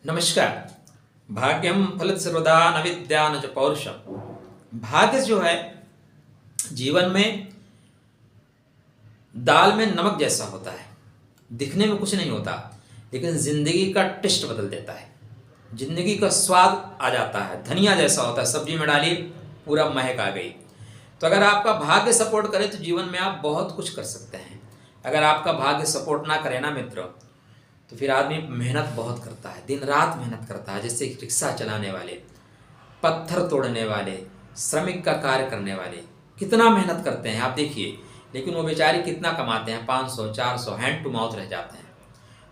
नमस्कार। भाग्यम फलत सर्वदा न विद्या न च पौरुषम। भाग्य जो है जीवन में दाल में नमक जैसा होता है। दिखने में कुछ नहीं होता, लेकिन जिंदगी का टेस्ट बदल देता है, जिंदगी का स्वाद आ जाता है। धनिया जैसा होता है, सब्जी में डाली पूरा महक आ गई। तो अगर आपका भाग्य सपोर्ट करे तो जीवन में आप बहुत कुछ कर सकते हैं। अगर आपका भाग्य सपोर्ट ना करे ना मित्र, तो फिर आदमी मेहनत बहुत करता है, दिन रात मेहनत करता है। जैसे रिक्शा चलाने वाले, पत्थर तोड़ने वाले, श्रमिक का कार्य करने वाले कितना मेहनत करते हैं आप देखिए, लेकिन वो बेचारे कितना कमाते हैं, 500 400 हैंड टू माउथ रह जाते हैं।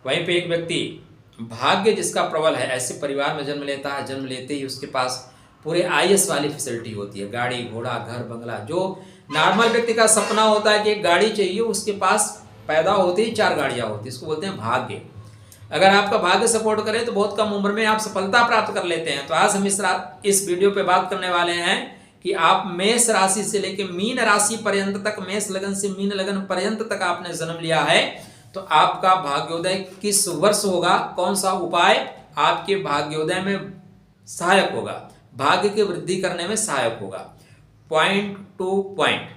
वहीं पे एक व्यक्ति भाग्य जिसका प्रबल है, ऐसे परिवार में जन्म लेता है, जन्म लेते ही उसके पास पूरे आईएएस वाली फैसिलिटी होती है, गाड़ी घोड़ा घर बंगला। जो नॉर्मल व्यक्ति का सपना होता है कि एक गाड़ी चाहिए, उसके पास पैदा होते ही 4 गाड़ियाँ होती है। इसको बोलते हैं भाग्य। अगर आपका भाग्य सपोर्ट करे तो बहुत कम उम्र में आप सफलता प्राप्त कर लेते हैं। तो आज हम इस वीडियो पे बात करने वाले हैं कि आप मेष राशि से लेकर मीन राशि पर्यंत तक, मेष लगन से मीन लगन पर्यंत तक आपने जन्म लिया है, तो आपका भाग्योदय किस वर्ष होगा, कौन सा उपाय आपके भाग्योदय में सहायक होगा, भाग्य की वृद्धि करने में सहायक होगा। पॉइंट टू पॉइंट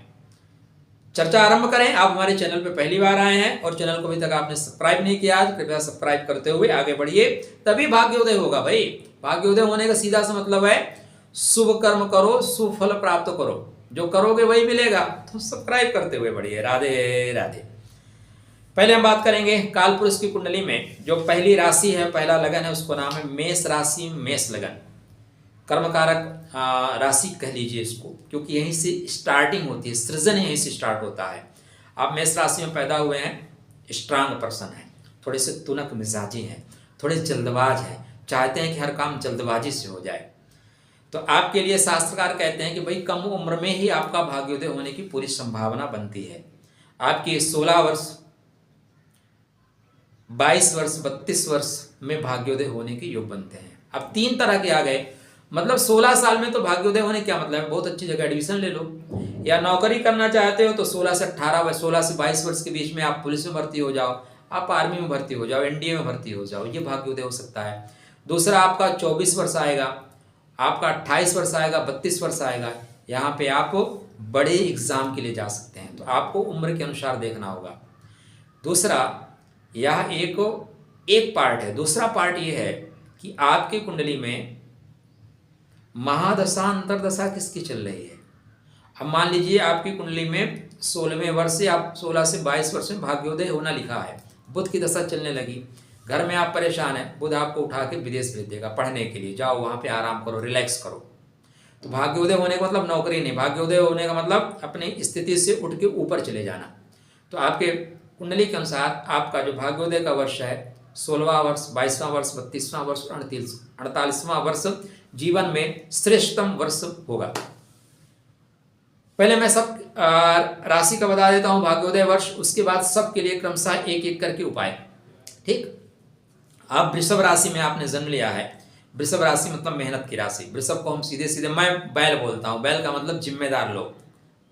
चर्चा आरंभ करें। आप हमारे चैनल पे पहली बार आए हैं और चैनल को अभी तक आपने सब्सक्राइब नहीं किया, तो कृपया सब्सक्राइब करते हुए आगे बढ़िए, तभी भाग्योदय होगा भाई। भाग्योदय होने का सीधा सा मतलब है शुभ कर्म करो, शुभ फल प्राप्त करो, जो करोगे वही मिलेगा। तो सब्सक्राइब करते हुए बढ़िए। राधे राधे। पहले हम बात करेंगे कालपुरुष की कुंडली में जो पहली राशि है, पहला लगन है, उसको नाम है मेष राशि। मेष लगन कर्मकारक राशि कह लीजिए इसको, क्योंकि यहीं से स्टार्टिंग होती है, सृजन यहीं से स्टार्ट होता है। आप मेष राशि में पैदा हुए हैं, स्ट्रांग पर्सन हैं, थोड़े से तुनक मिजाजी हैं, थोड़े जल्दबाज हैं, चाहते हैं कि हर काम जल्दबाजी से हो जाए। तो आपके लिए शास्त्रकार कहते हैं कि भाई कम उम्र में ही आपका भाग्योदय होने की पूरी संभावना बनती है। आपकी 16 वर्ष, 22 वर्ष, 32 वर्ष में भाग्योदय होने के योग बनते हैं। अब 3 तरह के आ गए, मतलब 16 साल में तो भाग्योदय होने क्या मतलब है, बहुत अच्छी जगह एडमिशन ले लो, या नौकरी करना चाहते हो तो 16 से 18, 16 से 22 वर्ष के बीच में आप पुलिस में भर्ती हो जाओ, आप आर्मी में भर्ती हो जाओ, एनडीए में भर्ती हो जाओ, ये भाग्योदय हो सकता है। दूसरा आपका 24 वर्ष आएगा, आपका 28 वर्ष आएगा, 32 वर्ष आएगा, यहाँ पे आप बड़े एग्जाम के लिए जा सकते हैं। तो आपको उम्र के अनुसार देखना होगा। दूसरा यह एक पार्ट है। दूसरा पार्ट ये है कि आपकी कुंडली में महादशा अंतरदशा किसकी चल रही है। अब मान लीजिए आपकी कुंडली में 16वें वर्ष से आप 16 से 22 वर्ष में भाग्योदय होना लिखा है, बुध की दशा चलने लगी, घर में आप परेशान हैं, बुध आपको उठा के विदेश भेज देगा पढ़ने के लिए, जाओ वहाँ पे आराम करो, रिलैक्स करो। तो भाग्योदय होने का मतलब नौकरी नहीं, भाग्योदय होने का मतलब अपनी स्थिति से उठ के ऊपर चले जाना। तो आपके कुंडली के अनुसार आपका जो भाग्योदय का वर्ष है 16वां वर्ष, 22वां वर्ष, 32वां वर्ष और 48वां वर्ष जीवन में श्रेष्ठतम वर्ष होगा। पहले मैं सब राशि का बता देता हूं भाग्योदय वर्ष, उसके बाद सबके लिए क्रमशः एक एक करके उपाय। ठीक, आप वृषभ राशि में आपने जन्म लिया है। वृषभ राशि मतलब मेहनत की राशि। वृषभ को हम सीधे सीधे मैं बैल बोलता हूं। बैल का मतलब जिम्मेदार लोग,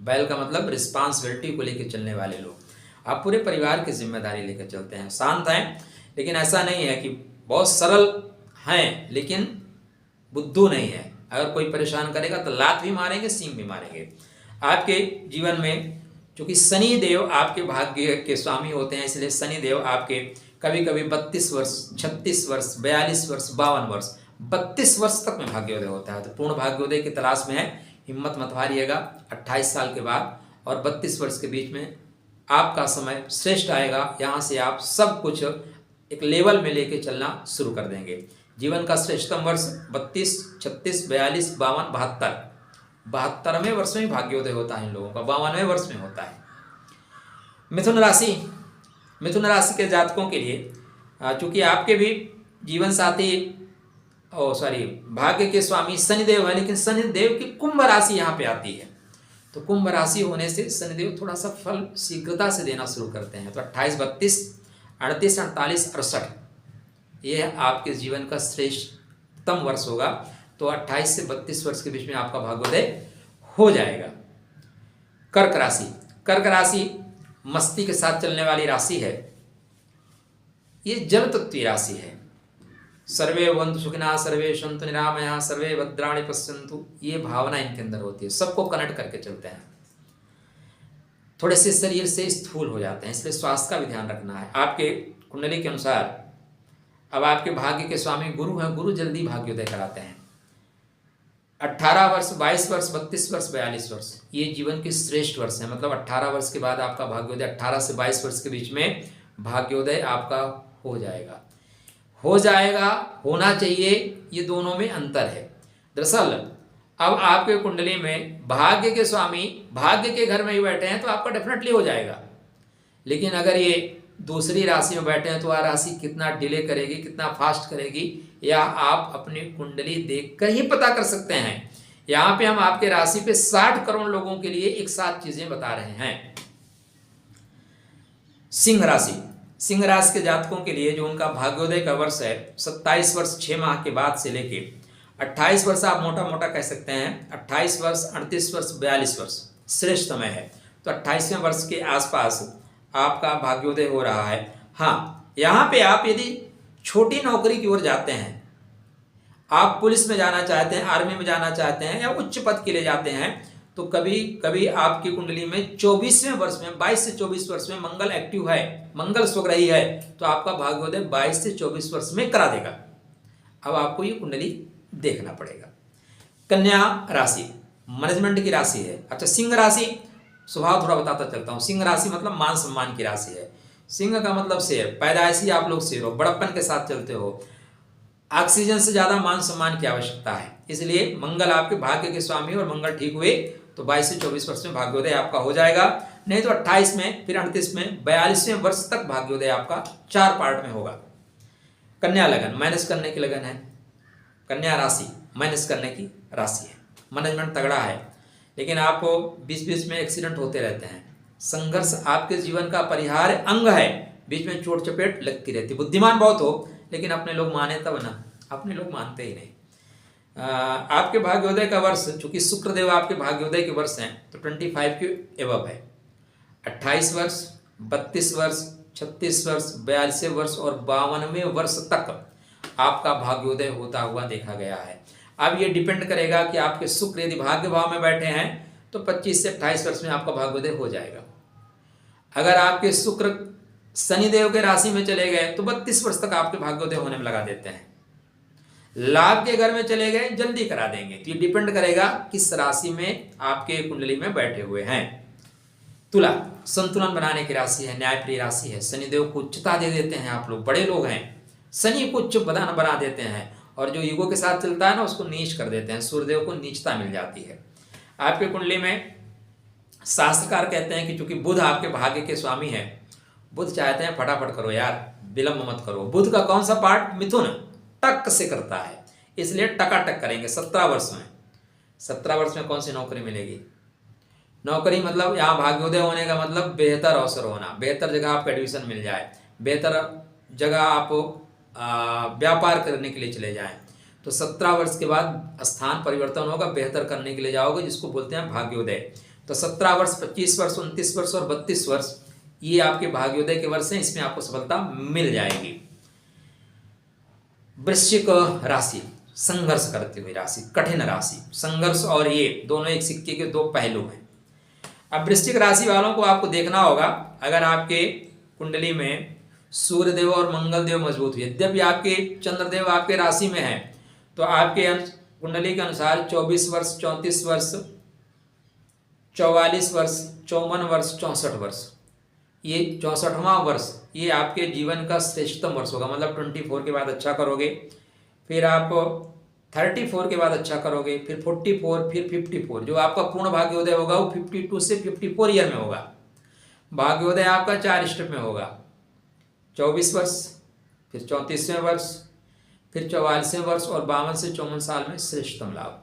बैल का मतलब रिस्पॉन्सिबिलिटी को लेकर चलने वाले लोग। आप पूरे परिवार की जिम्मेदारी लेकर चलते हैं, शांत हैं, लेकिन ऐसा नहीं है कि बहुत सरल हैं लेकिन बुद्धू नहीं है। अगर कोई परेशान करेगा तो लात भी मारेंगे, सींग भी मारेंगे। आपके जीवन में चूंकि शनि देव आपके भाग्य के स्वामी होते हैं, इसलिए शनि देव आपके कभी कभी 32 वर्ष, 36 वर्ष, 42 वर्ष, 52 वर्ष, 32 वर्ष तक में भाग्योदय होता है। तो पूर्ण भाग्योदय की तलाश में है, हिम्मत मत हारिएगा। 28 साल के बाद और 32 वर्ष के बीच में आपका समय श्रेष्ठ आएगा। यहाँ से आप सब कुछ एक लेवल में लेके चलना शुरू कर देंगे। जीवन का श्रेष्ठतम वर्ष 32, 36, 42, 52, 72, 72वें वर्ष में भाग्योदय होता है इन लोगों का, 52वें वर्ष में होता है। मिथुन राशि, मिथुन राशि के जातकों के लिए चूंकि आपके भी जीवन साथी भाग्य के स्वामी शनिदेव है, लेकिन शनिदेव की कुंभ राशि यहाँ पे आती है। तो कुंभ राशि होने से शनिदेव थोड़ा सा फल शीघ्रता से देना शुरू करते हैं। तो 28, 32, 38, 48, 68 ये आपके जीवन का श्रेष्ठतम वर्ष होगा। तो 28 से 32 वर्ष के बीच में आपका भाग्योदय हो जाएगा। कर्क राशि, कर्क राशि मस्ती के साथ चलने वाली राशि है। ये जल तत्व राशि है। सर्वे भवन्तु सुखिनः, सर्वे सन्तु निरामयाः, सर्वे भद्राणि पश्यन्तु, ये भावना इनके अंदर होती है। सबको कनेक्ट करके चलते हैं। थोड़े से शरीर से स्थूल हो जाते हैं, इसलिए स्वास्थ्य का भी ध्यान रखना है। आपके कुंडली के अनुसार अब आपके भाग्य के स्वामी गुरु हैं, गुरु जल्दी भाग्योदय कराते हैं। 18 वर्ष, 22 वर्ष, 32 वर्ष, 42 वर्ष ये जीवन के श्रेष्ठ वर्ष हैं। मतलब 18 वर्ष के बाद आपका भाग्योदय, 18 से 22 वर्ष के बीच में भाग्योदय आपका हो जाएगा, होना चाहिए। ये दोनों में अंतर है। दरअसल अब आपके कुंडली में भाग्य के स्वामी भाग्य के घर में ही बैठे हैं तो आपका डेफिनेटली हो जाएगा। लेकिन अगर ये दूसरी राशि में बैठे हैं तो वह राशि कितना डिले करेगी, कितना फास्ट करेगी, या आप अपनी कुंडली देखकर ही पता कर सकते हैं। यहाँ पे हम आपके राशि पे 60 करोड़ लोगों के लिए एक साथ चीजें बता रहे हैं। सिंह राशि, सिंह राशि के जातकों के लिए जो उनका भाग्योदय का वर्ष है 27 वर्ष 6 माह के बाद से लेके 28 वर्ष, आप मोटा मोटा कह सकते हैं 28 वर्ष, 38 वर्ष, 42 वर्ष श्रेष्ठ समय है। तो 28वें वर्ष के आसपास आपका भाग्योदय हो रहा है। हाँ, यहाँ पे आप यदि छोटी नौकरी की ओर जाते हैं, आप पुलिस में जाना चाहते हैं, आर्मी में जाना चाहते हैं, या उच्च पद के लिए जाते हैं, तो कभी कभी आपकी कुंडली में 24वें वर्ष में 22 से 24 वर्ष में मंगल एक्टिव है, मंगल स्वग्रही है, तो आपका भाग्योदय 22 से 24 वर्ष में करा देगा। अब आपको ये कुंडली देखना पड़ेगा। कन्या राशि मैनेजमेंट की राशि है। अच्छा, सिंह राशि स्वभाव थोड़ा बताता चलता हूँ। सिंह राशि मतलब मान सम्मान की राशि है। सिंह का मतलब शेर, पैदाइशी आप लोग शेर हो, बड़प्पन के साथ चलते हो, ऑक्सीजन से ज्यादा मान सम्मान की आवश्यकता है। इसलिए मंगल आपके भाग्य के स्वामी, और मंगल ठीक हुए तो 22 से 24 वर्ष में भाग्योदय आपका हो जाएगा। नहीं तो 28 में, फिर 38 में, 42वें वर्ष तक भाग्योदय आपका 4 पार्ट में होगा। कन्या लगन माइनस करने की लगन है, कन्या राशि माइनस करने की राशि है। मैनेजमेंट तगड़ा है, लेकिन आपको बीच बीच में एक्सीडेंट होते रहते हैं। संघर्ष आपके जीवन का परिहार्य अंग है, बीच में चोट चपेट लगती रहती। बुद्धिमान बहुत हो, लेकिन अपने लोग माने तब ना, अपने लोग मानते ही नहीं। आपके भाग्योदय का वर्ष, चूंकि शुक्रदेव आपके भाग्योदय के वर्ष हैं, तो 25 के एवब है। 28 वर्ष, 32 वर्ष, 36 वर्ष, 42 वर्ष और 52वें वर्ष तक आपका भाग्योदय होता हुआ देखा गया है। अब ये डिपेंड करेगा कि आपके शुक्र यदि भाग्य भाव में बैठे हैं तो 25 से 28 वर्ष में आपका भाग्योदय हो जाएगा। अगर आपके शुक्र शनिदेव के राशि में चले गए तो 32 वर्ष तक आपके भाग्योदय होने में लगा देते हैं। लाभ के घर में चले गए जल्दी करा देंगे। तो ये डिपेंड करेगा किस राशि में आपके कुंडली में बैठे हुए हैं। तुला संतुलन बनाने की राशि है, न्यायप्रिय राशि है। शनिदेव को उच्चता दे देते हैं। आप लोग बड़े लोग हैं, शनि को उच्च बना देते हैं, और जो युगों के साथ चलता है ना उसको नीच कर देते हैं। सूर्यदेव को नीचता मिल जाती है। आपके कुंडली में शास्त्रकार कहते हैं कि चूंकि बुध आपके भाग्य के स्वामी है, बुध चाहते हैं फटाफट करो यार, विलंब मत करो। बुध का कौन सा पार्ट? मिथुन टक से करता है, इसलिए टकाटक करेंगे। 17 वर्ष में, 17 वर्ष में कौन सी नौकरी मिलेगी? नौकरी मतलब यहाँ भाग्योदय होने का मतलब बेहतर अवसर होना, बेहतर जगह आपको एडमिशन मिल जाए, बेहतर जगह आप व्यापार करने के लिए चले जाएं। तो 17 वर्ष के बाद स्थान परिवर्तन होगा, बेहतर करने के लिए जाओगे, जिसको बोलते हैं भाग्योदय। तो 17 वर्ष, 25 वर्ष, 29 वर्ष और 32 वर्ष ये आपके भाग्योदय के वर्ष हैं। इसमें आपको सफलता मिल जाएगी। वृश्चिक राशि संघर्ष करती हुई राशि, कठिन राशि। संघर्ष और ये दोनों एक सिक्के के दो पहलू हैं। अब वृश्चिक राशि वालों को आपको देखना होगा, अगर आपके कुंडली में सूर्यदेव और मंगल देव मजबूत हुए, यद्यपि आपके चंद्रदेव आपके राशि में है, तो आपके कुंडली के अनुसार 24 वर्ष, 34 वर्ष, 44 वर्ष, 54 वर्ष, 64 वर्ष, ये 64वां वर्ष ये आपके जीवन का श्रेष्ठतम वर्ष होगा। मतलब 24 के बाद अच्छा करोगे, फिर आप 34 के बाद अच्छा करोगे, फिर 44, फिर 54। जो आपका पूर्ण भाग्योदय होगा वो 52 से 54 ईयर में होगा। भाग्योदय आपका 4 स्टेप में होगा। 24 वर्ष, फिर 34वें वर्ष, फिर 44वें वर्ष और 52 से 54 साल में श्रेष्ठतम लाभ।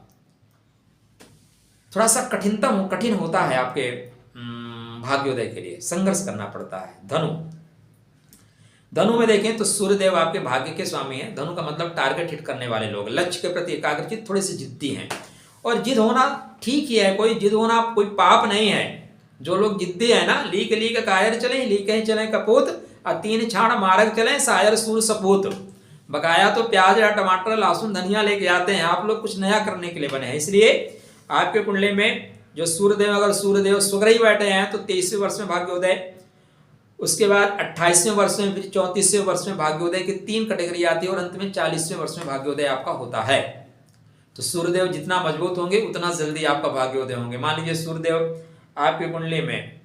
थोड़ा सा कठिन होता है आपके भाग्योदय के लिए, संघर्ष करना पड़ता है। धनु में देखें तो सूर्यदेव आपके भाग्य के स्वामी हैं। धनु का मतलब टारगेट हिट करने वाले लोग, लक्ष्य के प्रति एकाग्रचित, थोड़े से जिद्दी हैं। और जिद होना ठीक ही है, कोई जिद होना कोई पाप नहीं है। जो लोग जिद्दी है ना, लीक कायर चले, लीक चले कपूत, और 3 छाण मार्ग चले, सायर सूर सपूत। बकाया तो प्याज या टमाटर लहसुन धनिया लेके आते हैं, आप लोग कुछ नया करने के लिए बने हैं। इसलिए आपके कुंडली में जो सूर्यदेव, अगर सूर्यदेव शुक्र ही बैठे हैं तो 23वें वर्ष में भाग्योदय, उसके बाद 28वें वर्ष में, फिर 34वें वर्ष में भाग्योदय की 3 कैटेगरी आती है और अंत में 40वें वर्ष में भाग्योदय आपका होता है। तो सूर्यदेव जितना मजबूत होंगे उतना जल्दी आपका भाग्योदय होंगे। मान लीजिए सूर्यदेव आपकी कुंडली में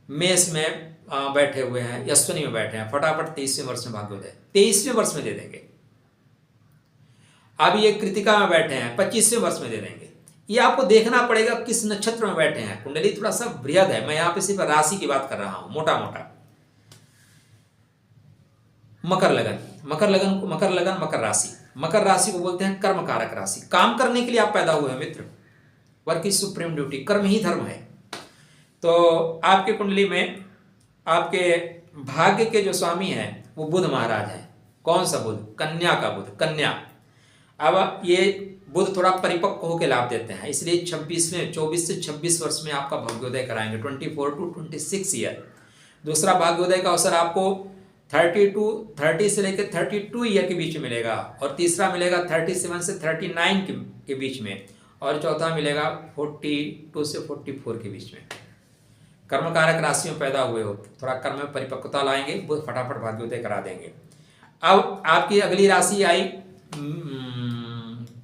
मेष में बैठे हुए हैं, अश्विनी में बैठे हैं, फटाफट 23वें वर्ष में भाग्योदय 23वें वर्ष में दे देंगे। अब ये कृतिका में बैठे हैं, 25वें वर्ष में दे देंगे। ये आपको देखना पड़ेगा किस नक्षत्र में बैठे हैं। कुंडली थोड़ा सा बृहद है, मैं यहाँ पे सिर्फ राशि की बात कर रहा हूं, मोटा मोटा। मकर लगन, मकर राशि, मकर राशि को बोलते हैं कर्म कारक राशि। काम करने के लिए आप पैदा हुए हैं मित्र, वर्क इज सुप्रीम ड्यूटी, कर्म ही धर्म है। तो आपके कुंडली में आपके भाग्य के जो स्वामी हैं वो बुध महाराज हैं। कौन सा बुध? कन्या का बुध, कन्या। अब ये बुध थोड़ा परिपक्व होकर लाभ देते हैं, इसलिए 24 से 26 वर्ष में आपका भाग्योदय कराएंगे, 24 to 26 ईयर। दूसरा भाग्योदय का अवसर आपको 30 से लेकर 32 ईयर के बीच में मिलेगा, और तीसरा मिलेगा 37 से 39 के बीच में, और चौथा मिलेगा 42 से 44 के बीच में। कर्मकारक राशि में पैदा हुए हो, थोड़ा कर्म में परिपक्वता लाएंगे, वो फटाफट भाग्योदय करा देंगे। अब आपकी अगली राशि आई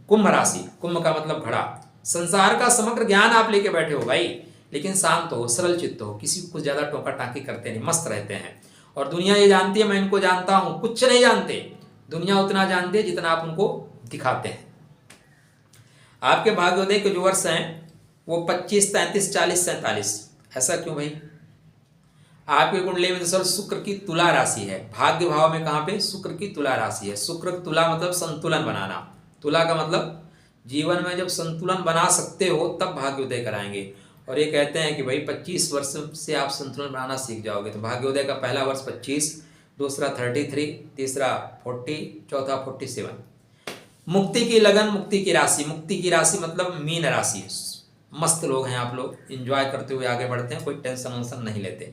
कुंभ राशि। कुंभ का मतलब घड़ा। संसार का समग्र ज्ञान आप लेके बैठे हो भाई, लेकिन शांत हो, सरल चित्त हो, किसी को कुछ ज्यादा टोका टाकी करते नहीं, मस्त रहते हैं। और दुनिया ये जानती है मैं इनको जानता हूं, कुछ नहीं जानते। दुनिया उतना जानती है जितना आप उनको दिखाते हैं। आपके भाग्योदय के जो वर्ष हैं वो 25, 33, 40, 47। ऐसा क्यों भाई? आपकी कुंडली में सर शुक्र की तुला राशि है, भाग्य भाव में कहां पे? शुक्र की तुला राशि है। शुक्र तुला मतलब संतुलन बनाना। तुला का मतलब जीवन में जब संतुलन बना सकते हो तब भाग्योदय कराएंगे। और ये कहते हैं कि भाई 25 वर्ष से आप संतुलन बनाना सीख जाओगे। तो भाग्योदय का पहला वर्ष 25, दूसरा 33, तीसरा 40, चौथा 47। मुक्ति की लगन, मुक्ति की राशि। मुक्ति की राशि मतलब मीन राशि। मस्त लोग हैं आप लोग, एंजॉय करते हुए आगे बढ़ते हैं, कोई टेंशन वंशन नहीं लेते,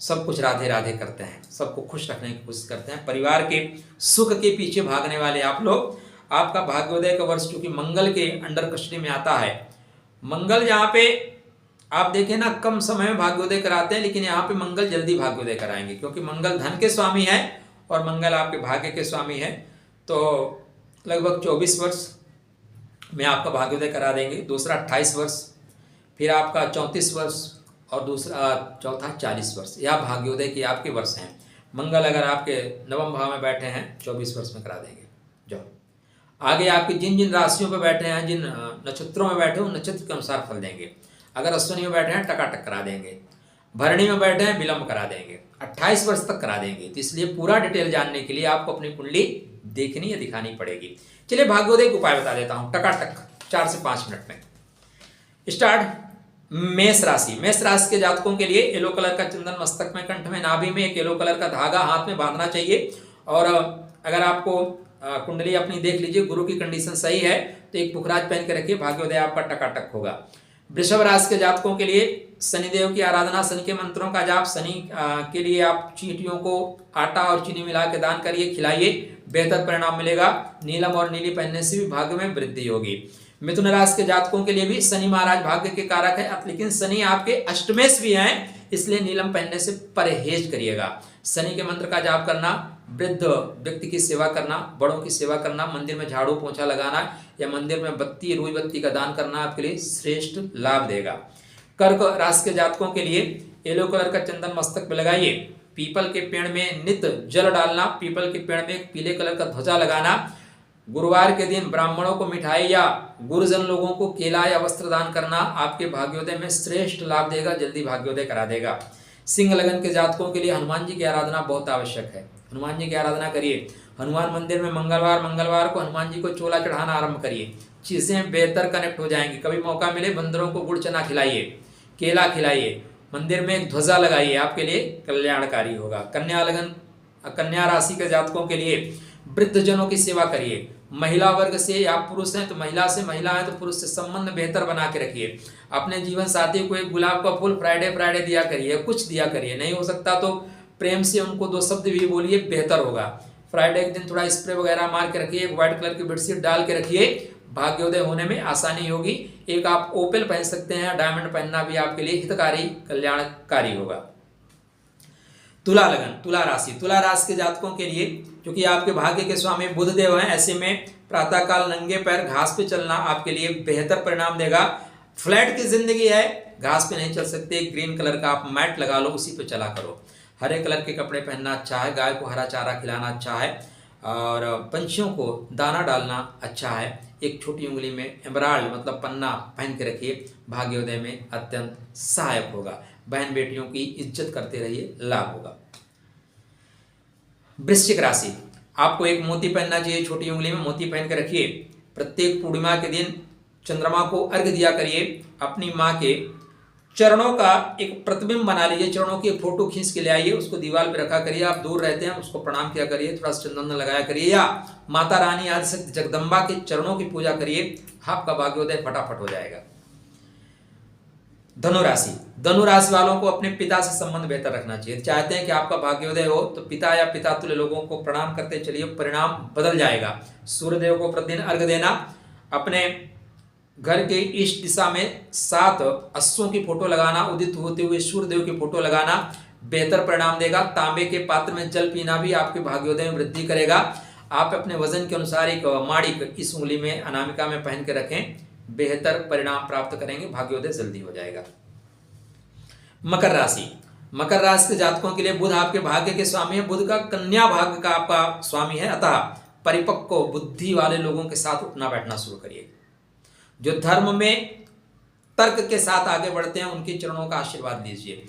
सब कुछ राधे राधे करते हैं, सबको खुश रखने की कोशिश करते हैं, परिवार के सुख के पीछे भागने वाले आप लोग। आपका भाग्योदय का वर्ष चूंकि मंगल के अंडर कस्टडी में आता है, मंगल यहाँ पे आप देखें ना कम समय में भाग्योदय कराते हैं, लेकिन यहाँ पे मंगल जल्दी भाग्योदय कराएंगे, क्योंकि मंगल धन के स्वामी है और मंगल आपके भाग्य के स्वामी है। तो लगभग 24 वर्ष में आपका भाग्योदय करा देंगे। दूसरा 28 वर्ष, फिर आपका 34 वर्ष, और चौथा 40 वर्ष। यह भाग्योदय के आपके वर्ष हैं। मंगल अगर आपके नवम भाव में बैठे हैं 24 वर्ष में करा देंगे। जो आगे आपके जिन जिन राशियों पर बैठे हैं, जिन नक्षत्रों में बैठे हैं, उन नक्षत्र के अनुसार फल देंगे। अगर अश्विनी में बैठे हैं टकाटक करा देंगे, भरणी में बैठे हैं विलंब करा देंगे, 28 वर्ष तक करा देंगे। तो इसलिए पूरा डिटेल जानने के लिए आपको अपनी कुंडली देखनी या दिखानी पड़ेगी। चलिए भाग्योदय का उपाय बता देता हूं टकाटक 4 से 5 मिनट में। स्टार्ट। मेष राशि। मेष राशि के जातकों के लिए येलो कलर का चंदन मस्तक में, कंठ में, नाभि में एक येलो कलर का धागा हाथ में बांधना चाहिए। और अगर आपको कुंडली अपनी देख लीजिए, गुरु की कंडीशन सही है तो एक पुखराज पहन के रखिए, भाग्योदय आपका टकाटक होगा। वृषभ राशि के जातकों के लिए शनिदेव की आराधना, शनि के मंत्रों का जाप। शनि के लिए आप चींटियों को आटा और चीनी मिला के दान करिए, खिलाइए, बेहतर परिणाम मिलेगा। नीलम और नीली पहनने से भी भाग्य में वृद्धि होगी। मिथुन राशि के जातकों के लिए भी शनि महाराज भाग्य के कारक है, लेकिन शनि आपके अष्टमेश भी हैं, इसलिए नीलम पहनने से परहेज करिएगा। शनि के मंत्र का जाप करना, वृद्ध व्यक्ति की सेवा करना, बड़ों की सेवा करना, मंदिर में झाड़ू पोंछा लगाना या मंदिर में बत्ती, रुई बत्ती का दान करना आपके लिए श्रेष्ठ लाभ देगा। कर्क राशि के जातकों के लिए येलो कलर का चंदन मस्तक में लगाइए। पीपल के पेड़ में नित जल डालना, पीपल के पेड़ में पीले कलर का ध्वजा लगाना। गुरुवार के दिन ब्राह्मणों को मिठाई या गुरुजन लोगों को केला या वस्त्र दान करना आपके भाग्योदय में श्रेष्ठ लाभ देगा, जल्दी भाग्योदय करा देगा। सिंह लगन के जातकों के लिए हनुमान जी की आराधना बहुत आवश्यक है। हनुमान जी की आराधना करिए। हनुमान मंदिर में मंगलवार को हनुमान जी को चोला चढ़ाना आरंभ करिए, चीजें बेहतर कनेक्ट हो जाएंगी। कभी मौका मिले बंदरों को गुड़ चना खिलाइए, केला खिलाइए, मंदिर में एक ध्वजा लगाइए, आपके लिए कल्याणकारी होगा। कन्या राशि के जातकों के लिए वृद्धजनों की सेवा करिए। महिला वर्ग से या पुरुष हैं तो महिला से, महिला है तो पुरुष से संबंध बेहतर बना के रखिए। अपने जीवन साथी को एक गुलाब का फूल फ्राइडे दिया करिए, कुछ दिया करिए। नहीं हो सकता तो प्रेम से उनको 2 शब्द भी बोलिए, बेहतर होगा। फ्राइडे के दिन थोड़ा स्प्रे वगैरह मार के रखिए, एक व्हाइट कलर की बेडशीट डाल के रखिए, भाग्योदय होने में आसानी होगी। एक आप ओपेल पहन सकते हैं, डायमंड पहनना भी आपके लिए हितकारी कल्याणकारी होगा। तुला लगन, तुला राशि, तुला राशि के जातकों के लिए क्योंकि आपके भाग्य के स्वामी बुध देव हैं, ऐसे में प्रातःकाल नंगे पैर घास पे चलना आपके लिए बेहतर परिणाम देगा। फ्लैट की जिंदगी है, घास पे नहीं चल सकते, ग्रीन कलर का आप मैट लगा लो, उसी पे चला करो। हरे कलर के कपड़े पहनना अच्छा है, गाय को हरा चारा खिलाना अच्छा है, और पंछियों को दाना डालना अच्छा है। एक छोटी उंगली में एमराल्ड मतलब पन्ना पहन के रखिए, भाग्योदय में अत्यंत सहायक होगा। बहन बेटियों की इज्जत करते रहिए, लाभ होगा। वृश्चिक राशि, आपको एक मोती पहनना चाहिए, छोटी उंगली में मोती पहन के रखिए। प्रत्येक पूर्णिमा के दिन चंद्रमा को अर्घ्य दिया करिए। अपनी माँ के चरणों का एक प्रतिबिंब बना लीजिए, चरणों की एक फोटो खींच के ले आइए, उसको दीवार पे रखा करिए। आप दूर रहते हैं उसको प्रणाम किया करिए, थोड़ा चंदन लगाया करिए, या माता रानी आदिशक्ति जगदम्बा के चरणों की पूजा करिए, आपका भाग्योदय फटाफट हो जाएगा। धनुराशि, धनुराशि वालों को अपने पिता से संबंध बेहतर रखना चाहिए। चाहते हैं कि आपका भाग्योदय हो तो पिता या पिता तुल्य लोगों को प्रणाम करते चलिए, परिणाम बदल जाएगा। सूर्यदेव को प्रतिदिन अर्घ्य देना, अपने घर के ईस्ट दिशा में 7 अश्वों की फोटो लगाना, उदित होते हुए सूर्यदेव की फोटो लगाना बेहतर परिणाम देगा। तांबे के पात्र में जल पीना भी आपके भाग्योदय में वृद्धि करेगा। आप अपने वजन के अनुसार एक माणिक इस उंगली में अनामिका में पहन के रखें, बेहतर परिणाम प्राप्त करेंगे, भाग्योदय जल्दी हो जाएगा। मकर राशि, मकर राशि के जातकों के लिए बुध आपके भाग्य के स्वामी है। बुध का कन्या भाग्य का आपका स्वामी है, अतः परिपक्व बुद्धि वाले लोगों के साथ उठना बैठना शुरू करिए। जो धर्म में तर्क के साथ आगे बढ़ते हैं उनके चरणों का आशीर्वाद लीजिए।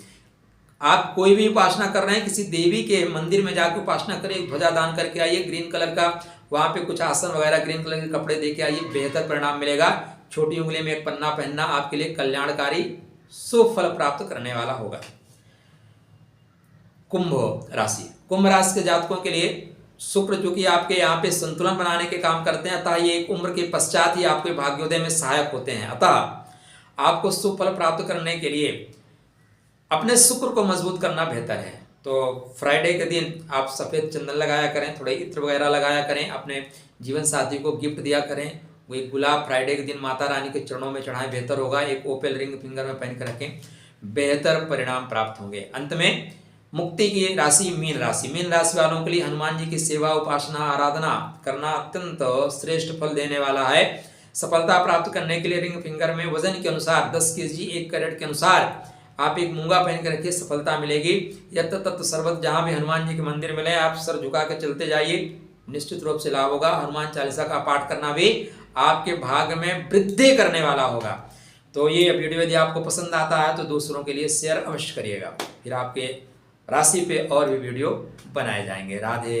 आप कोई भी उपासना कर रहे हैं, किसी देवी के मंदिर में जाकर उपासना करें, ध्वजा दान करके आइए, ग्रीन कलर का वहां पे कुछ आसन वगैरह ग्रीन कलर के कपड़े दे के आइए, बेहतर परिणाम मिलेगा। छोटी उंगली में एक पन्ना पहनना आपके लिए कल्याणकारी शुभ फल प्राप्त करने वाला होगा। कुंभ राशि, कुंभ राशि के जातकों के लिए शुक्र जो कि आपके यहाँ पे संतुलन बनाने के काम करते हैं, अतः ये एक उम्र के पश्चात ही आपके भाग्योदय में सहायक होते हैं। अतः आपको शुभ फल प्राप्त करने के लिए अपने शुक्र को मजबूत करना बेहतर है। तो फ्राइडे के दिन आप सफ़ेद चंदन लगाया करें, थोड़े इत्र वगैरह लगाया करें, अपने जीवन साथी को गिफ्ट दिया करें। वो एक गुलाब फ्राइडे के दिन माता रानी के चरणों में चढ़ाएं, बेहतर होगा। एक ओपेल रिंग फिंगर में पहन कर रखें, बेहतर परिणाम प्राप्त होंगे। अंत में मुक्ति की राशि मीन राशि, मीन राशि वालों के लिए हनुमान जी की सेवा उपासना आराधना करना अत्यंत श्रेष्ठ फल देने वाला है। सफलता प्राप्त करने के लिए रिंग फिंगर में वजन के अनुसार 10 kg 1 कैरेट के अनुसार आप एक मूंगा पहन कर रखिए, सफलता मिलेगी। यत्र तत्र सर्वत्र जहाँ भी हनुमान जी के मंदिर मिले आप सर झुका के चलते जाइए, निश्चित रूप से लाभ होगा। हनुमान चालीसा का पाठ करना भी आपके भाग्य में वृद्धि करने वाला होगा। तो ये वीडियो यदि आपको पसंद आता है तो दूसरों के लिए शेयर अवश्य करिएगा, फिर आपके राशि पे और भी वीडियो बनाए जाएंगे। राधे।